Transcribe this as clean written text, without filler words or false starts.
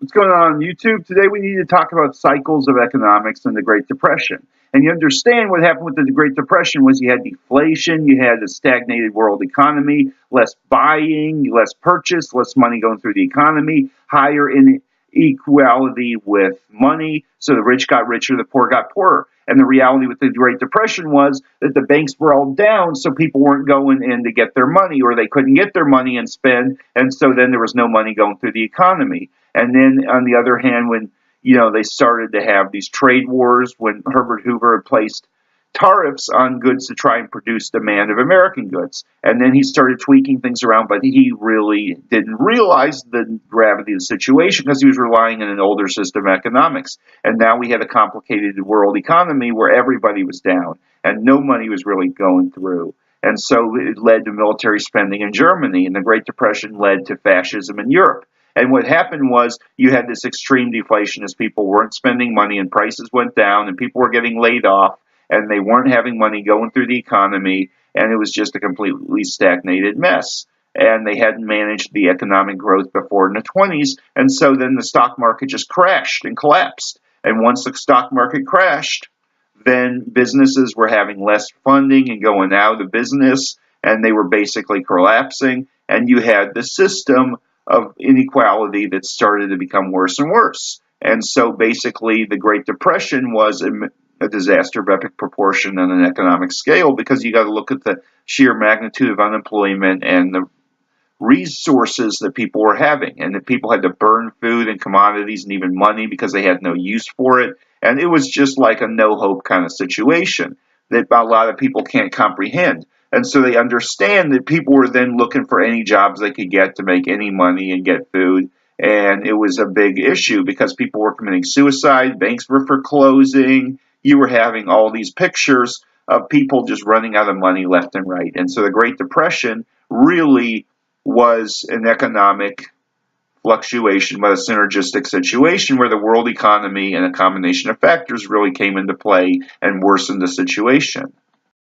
What's going on YouTube? Today we need to talk about cycles of economics and the Great Depression. And you understand what happened with the Great Depression was you had deflation, you had a stagnated world economy, less buying, less purchase, less money going through the economy, higher inequality with money. So the rich got richer, the poor got poorer. And the reality with the Great Depression was that the banks were all down, so people weren't going in to get their money, or they couldn't get their money and spend, and so then there was no money going through the economy. And then on the other hand, when they started to have these trade wars, when Herbert Hoover had placed tariffs on goods to try and produce demand of American goods. And then he started tweaking things around, but he really didn't realize the gravity of the situation because he was relying on an older system of economics. And now we had a complicated world economy where everybody was down and no money was really going through. And so it led to military spending in Germany, and the Great Depression led to fascism in Europe. And what happened was you had this extreme deflation as people weren't spending money and prices went down and people were getting laid off and they weren't having money going through the economy, and it was just a completely stagnated mess. And they hadn't managed the economic growth before in the 20s, and so then the stock market just crashed and collapsed. And once the stock market crashed, then businesses were having less funding and going out of business, and they were basically collapsing, and you had the system of inequality that started to become worse and worse. And so basically the Great Depression was a disaster of epic proportion on an economic scale, because you got to look at the sheer magnitude of unemployment and the resources that people were having, and that people had to burn food and commodities and even money because they had no use for it. And it was just like a no hope kind of situation that a lot of people can't comprehend. And so they understand that people were then looking for any jobs they could get to make any money and get food. And it was a big issue because people were committing suicide, banks were foreclosing, you were having all these pictures of people just running out of money left and right. And so the Great Depression really was an economic fluctuation, but a synergistic situation where the world economy and a combination of factors really came into play and worsened the situation.